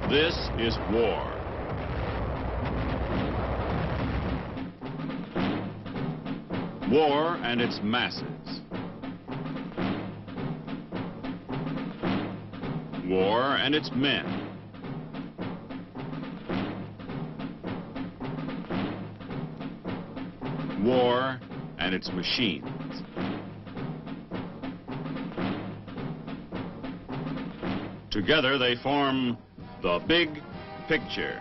This is war. War and its masses. War and its men. War and its machines. Together they form the big picture.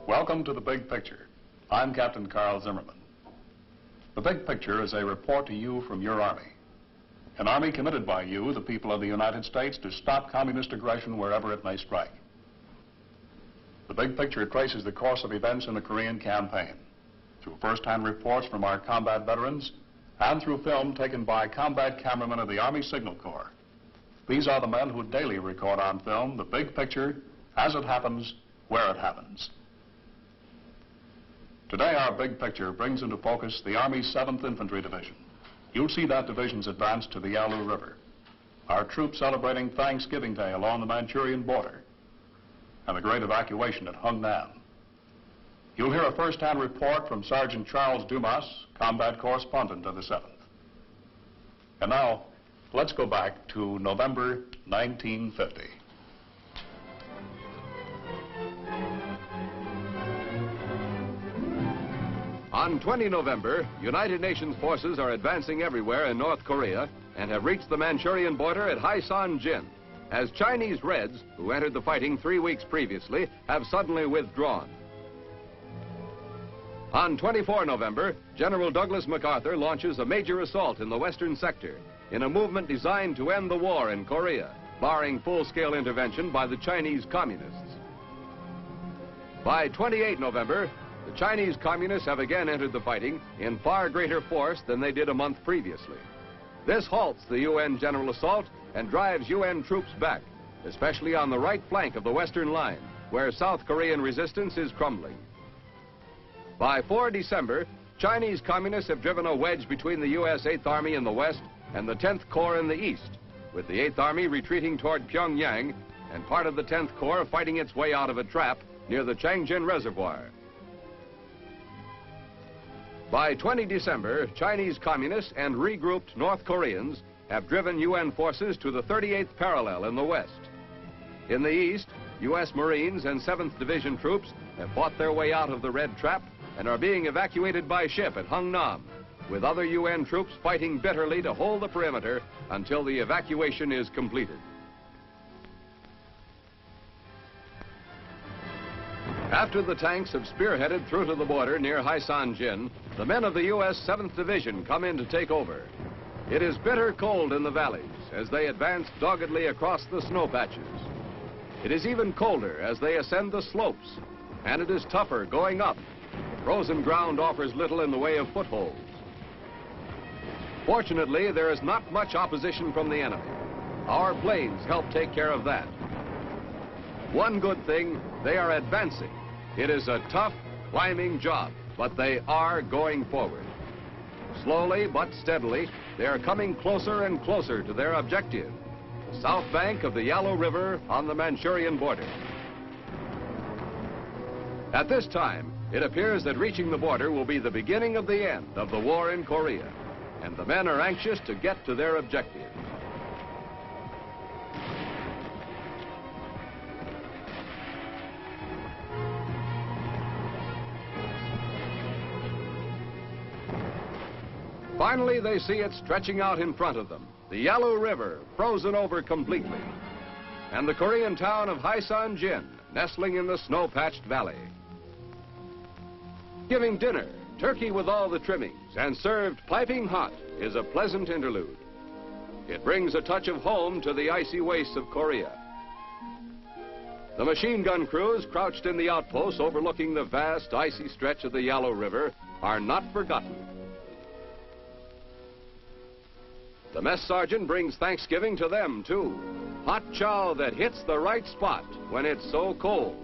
Welcome to the Big Picture. I'm Captain Carl Zimmerman. The Big Picture is a report to you from your Army. An Army committed by you, the people of the United States, to stop communist aggression wherever it may strike. The Big Picture traces the course of events in the Korean campaign through first-hand reports from our combat veterans and through film taken by combat cameramen of the Army Signal Corps. These are the men who daily record on film the big picture as it happens, where it happens. Today, our big picture brings into focus the Army's 7th Infantry Division. You'll see that division's advance to the Yalu River, our troops celebrating Thanksgiving Day along the Manchurian border, and the great evacuation at Hungnam. You'll hear a first-hand report from Sergeant Charles Dumas, combat correspondent of the 7th. And now, let's go back to November 1950. On 20 November, United Nations forces are advancing everywhere in North Korea and have reached the Manchurian border at Haisan-jin, as Chinese Reds, who entered the fighting 3 weeks previously, have suddenly withdrawn. On 24 November, General Douglas MacArthur launches a major assault in the western sector in a movement designed to end the war in Korea, barring full-scale intervention by the Chinese Communists. By 28 November, the Chinese Communists have again entered the fighting in far greater force than they did a month previously. This halts the UN general assault and drives UN troops back, especially on the right flank of the western line, where South Korean resistance is crumbling. By 4 December, Chinese Communists have driven a wedge between the U.S. 8th Army in the west and the 10th Corps in the east, with the 8th Army retreating toward Pyongyang and part of the 10th Corps fighting its way out of a trap near the Changjin Reservoir. By 20 December, Chinese Communists and regrouped North Koreans have driven UN forces to the 38th parallel in the west. In the east, U.S. Marines and 7th Division troops have fought their way out of the Red Trap and are being evacuated by ship at Hungnam, with other UN troops fighting bitterly to hold the perimeter until the evacuation is completed. After the tanks have spearheaded through to the border near Haisan-jin, the men of the U.S. 7th Division come in to take over. It is bitter cold in the valleys as they advance doggedly across the snow patches. It is even colder as they ascend the slopes, and it is tougher going up. Frozen ground offers little in the way of footholds. Fortunately, there is not much opposition from the enemy. Our planes help take care of that. One good thing, they are advancing. It is a tough, climbing job, but they are going forward. Slowly but steadily, they are coming closer and closer to their objective, the south bank of the Yalu River on the Manchurian border. At this time, it appears that reaching the border will be the beginning of the end of the war in Korea, and the men are anxious to get to their objective. Finally, they see it stretching out in front of them, the Yalu River, frozen over completely, and the Korean town of Haisan-jin, nestling in the snow-patched valley. Giving dinner, turkey with all the trimmings, and served piping hot, is a pleasant interlude. It brings a touch of home to the icy wastes of Korea. The machine gun crews crouched in the outposts overlooking the vast, icy stretch of the Yalu River are not forgotten. The mess sergeant brings Thanksgiving to them, too. Hot chow that hits the right spot when it's so cold.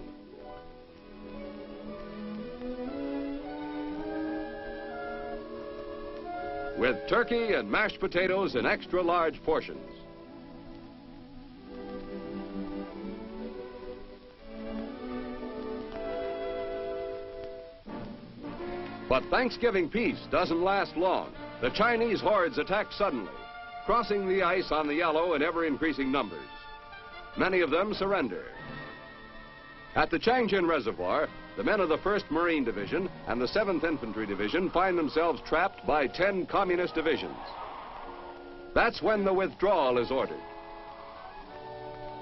with turkey and mashed potatoes in extra large portions. But Thanksgiving peace doesn't last long. The Chinese hordes attack suddenly, crossing the ice on the Yalu in ever-increasing numbers. Many of them surrender. At the Changjin Reservoir, the men of the 1st Marine Division and the 7th Infantry Division find themselves trapped by 10 communist divisions. That's when the withdrawal is ordered.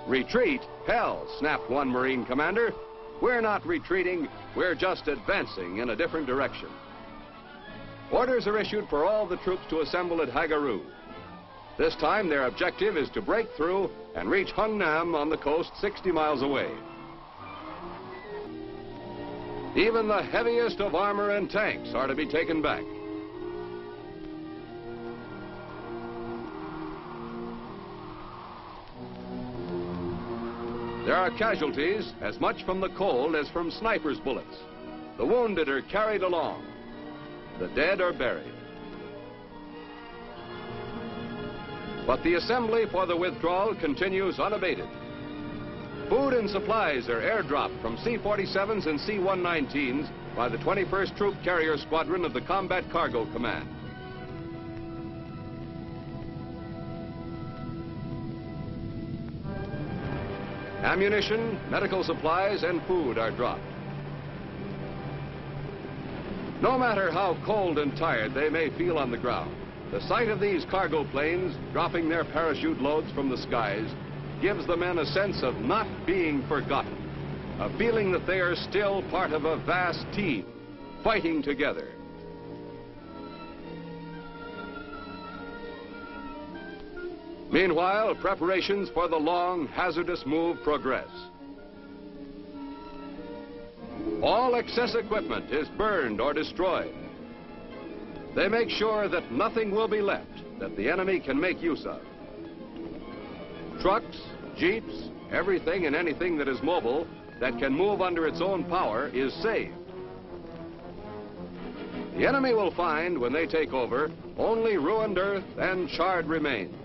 Retreat? Hell, snapped one Marine commander. We're not retreating, we're just advancing in a different direction. Orders are issued for all the troops to assemble at Hagaru. This time their objective is to break through and reach Hungnam on the coast 60 miles away. Even the heaviest of armor and tanks are to be taken back. There are casualties as much from the cold as from snipers' bullets. The wounded are carried along. The dead are buried. But the assembly for the withdrawal continues unabated. Food and supplies are airdropped from C-47s and C-119s by the 21st Troop Carrier Squadron of the Combat Cargo Command. Ammunition, medical supplies, and food are dropped. No matter how cold and tired they may feel on the ground, the sight of these cargo planes dropping their parachute loads from the skies gives the men a sense of not being forgotten, a feeling that they are still part of a vast team, fighting together. Meanwhile, preparations for the long, hazardous move progress. All excess equipment is burned or destroyed. They make sure that nothing will be left that the enemy can make use of. Trucks, jeeps, everything and anything that is mobile that can move under its own power is saved. The enemy will find, when they take over, only ruined earth and charred remains.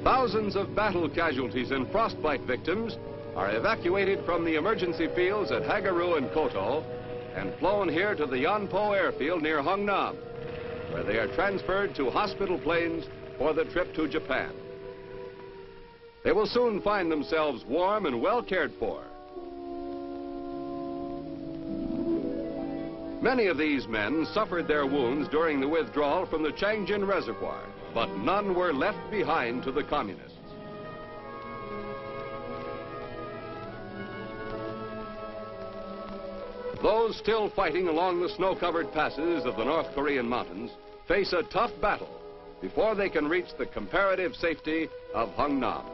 Thousands of battle casualties and frostbite victims are evacuated from the emergency fields at Hagaru and Koto and flown here to the Yonpo airfield near Hungnam, where they are transferred to hospital planes for the trip to Japan. They will soon find themselves warm and well cared for. Many of these men suffered their wounds during the withdrawal from the Changjin Reservoir, but none were left behind to the communists. Those still fighting along the snow-covered passes of the North Korean mountains face a tough battle before they can reach the comparative safety of Hungnam.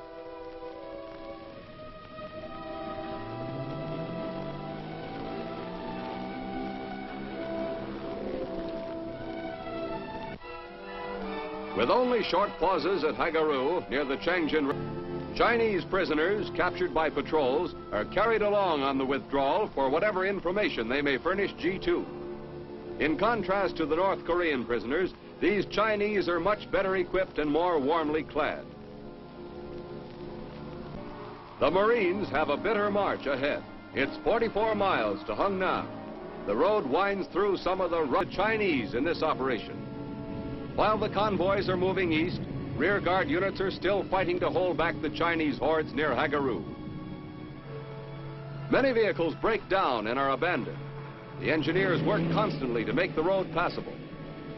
With only short pauses at Hagaru near the Changjin River, Chinese prisoners captured by patrols are carried along on the withdrawal for whatever information they may furnish G2. In contrast to the North Korean prisoners, these Chinese are much better equipped and more warmly clad. The Marines have a bitter march ahead. It's 44 miles to Hungnam. The road winds through some of the rugged Chinese in this operation. While the convoys are moving east, rear guard units are still fighting to hold back the Chinese hordes near Hagaru. Many vehicles break down and are abandoned. The engineers work constantly to make the road passable.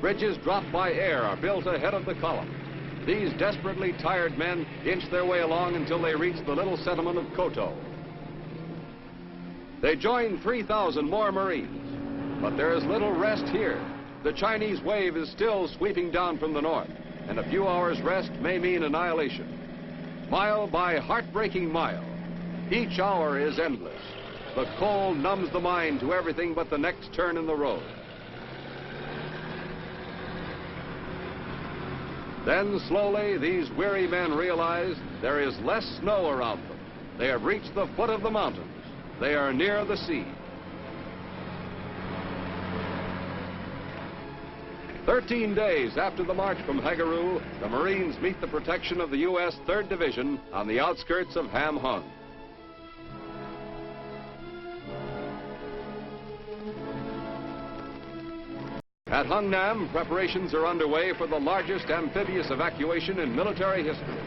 Bridges dropped by air are built ahead of the column. These desperately tired men inch their way along until they reach the little settlement of Koto. They join 3,000 more Marines, but there is little rest here. The Chinese wave is still sweeping down from the north, and a few hours' rest may mean annihilation. Mile by heartbreaking mile, each hour is endless. The cold numbs the mind to everything but the next turn in the road. Then slowly these weary men realize there is less snow around them. They have reached the foot of the mountains. They are near the sea. 13 days after the march from Hagaru, the Marines meet the protection of the U.S. 3rd Division on the outskirts of Ham Hung. At Hungnam, preparations are underway for the largest amphibious evacuation in military history.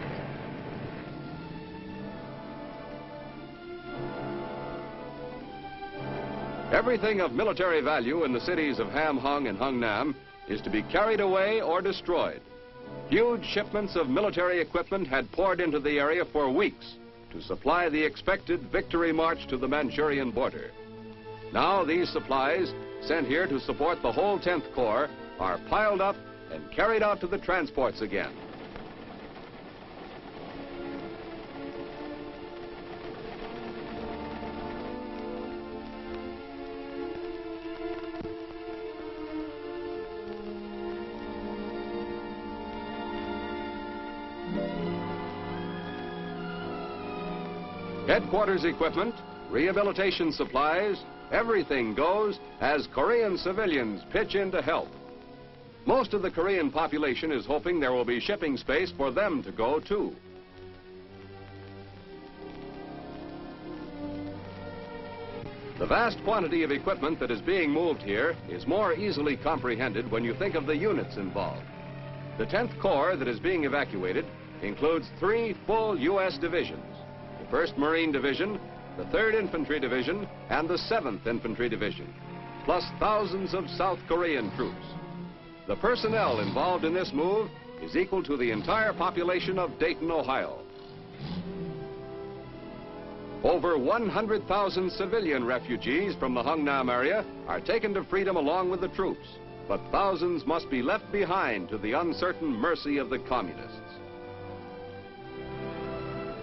Everything of military value in the cities of Ham Hung and Hungnam is to be carried away or destroyed. Huge shipments of military equipment had poured into the area for weeks to supply the expected victory march to the Manchurian border. Now these supplies, sent here to support the whole 10th Corps, are piled up and carried out to the transports again. Headquarters equipment, rehabilitation supplies, everything goes as Korean civilians pitch in to help. Most of the Korean population is hoping there will be shipping space for them to go too. The vast quantity of equipment that is being moved here is more easily comprehended when you think of the units involved. The 10th Corps that is being evacuated includes 3 full U.S. divisions: the 1st Marine Division, the 3rd Infantry Division, and the 7th Infantry Division, plus thousands of South Korean troops. The personnel involved in this move is equal to the entire population of Dayton, Ohio. Over 100,000 civilian refugees from the Hungnam area are taken to freedom along with the troops, but thousands must be left behind to the uncertain mercy of the communists.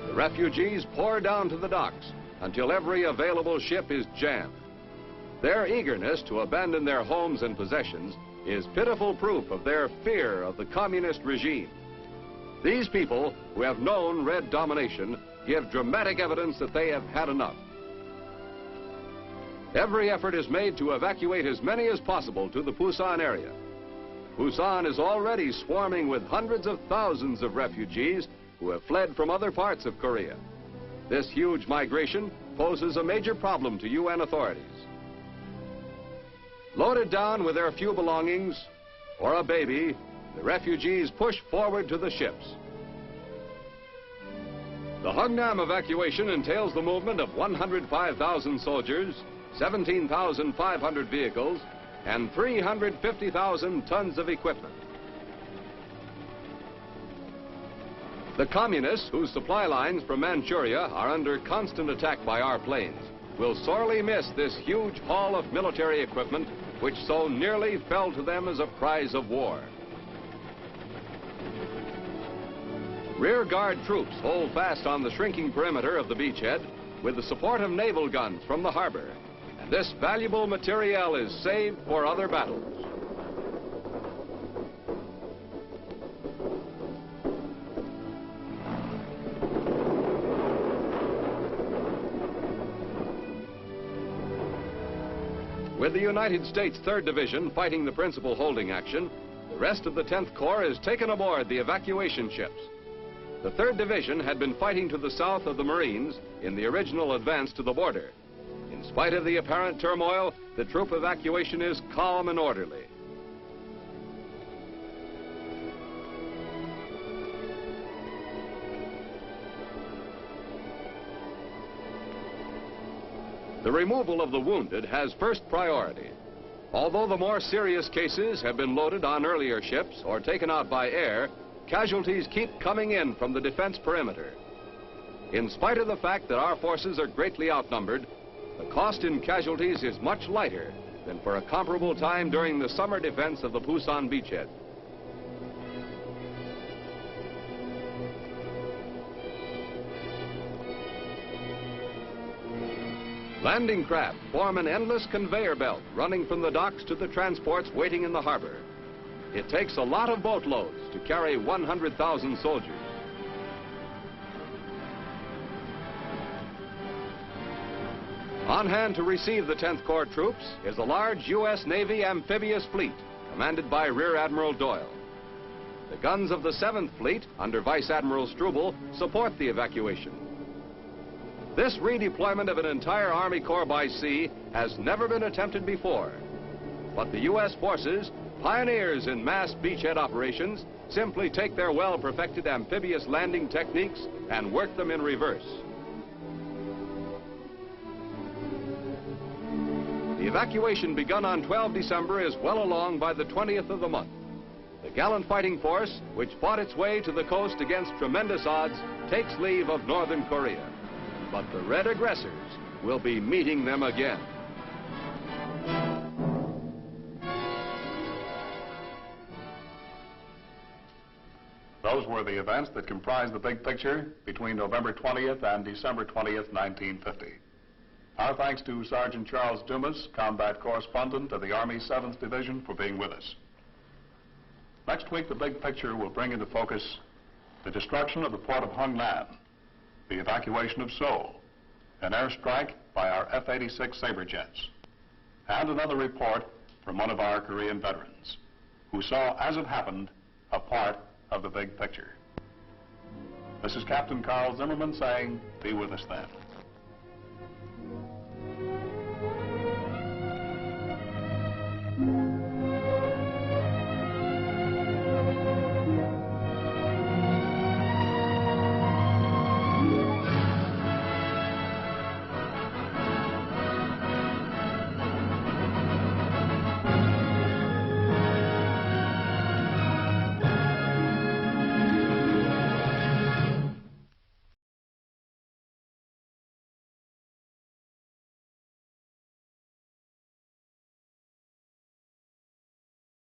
The refugees pour down to the docks until every available ship is jammed. Their eagerness to abandon their homes and possessions is pitiful proof of their fear of the communist regime. These people, who have known Red domination, give dramatic evidence that they have had enough. Every effort is made to evacuate as many as possible to the Busan area. Busan is already swarming with hundreds of thousands of refugees who have fled from other parts of Korea. This huge migration poses a major problem to UN authorities. Loaded down with their few belongings or a baby, the refugees push forward to the ships. The Hungnam evacuation entails the movement of 105,000 soldiers, 17,500 vehicles, and 350,000 tons of equipment. The communists, whose supply lines from Manchuria are under constant attack by our planes, will sorely miss this huge haul of military equipment which so nearly fell to them as a prize of war. Rear guard troops hold fast on the shrinking perimeter of the beachhead with the support of naval guns from the harbor, and this valuable material is saved for other battles. With the United States 3rd Division fighting the principal holding action, the rest of the 10th Corps is taken aboard the evacuation ships. The 3rd Division had been fighting to the south of the Marines in the original advance to the border. In spite of the apparent turmoil, the troop evacuation is calm and orderly. The removal of the wounded has first priority. Although the more serious cases have been loaded on earlier ships or taken out by air, casualties keep coming in from the defense perimeter. In spite of the fact that our forces are greatly outnumbered, the cost in casualties is much lighter than for a comparable time during the summer defense of the Busan beachhead. Landing craft form an endless conveyor belt running from the docks to the transports waiting in the harbor. It takes a lot of boatloads to carry 100,000 soldiers. On hand to receive the 10th Corps troops is a large U.S. Navy amphibious fleet commanded by Rear Admiral Doyle. The guns of the 7th Fleet, under Vice Admiral Struble, support the evacuation. This redeployment of an entire Army Corps by sea has never been attempted before. But the U.S. forces, pioneers in mass beachhead operations, simply take their well-perfected amphibious landing techniques and work them in reverse. The evacuation begun on 12 December is well along by the 20th of the month. The gallant fighting force, which fought its way to the coast against tremendous odds, takes leave of Northern Korea. But the Red aggressors will be meeting them again. Those were the events that comprised the big picture between November 20th and December 20th, 1950. Our thanks to Sergeant Charles Dumas, combat correspondent of the Army 7th Division, for being with us. Next week, the big picture will bring into focus the destruction of the port of Hungnam, the evacuation of Seoul, an airstrike by our F-86 Sabre jets, and another report from one of our Korean veterans who saw, as it happened, a part of the big picture. This is Captain Carl Zimmerman saying, be with us then.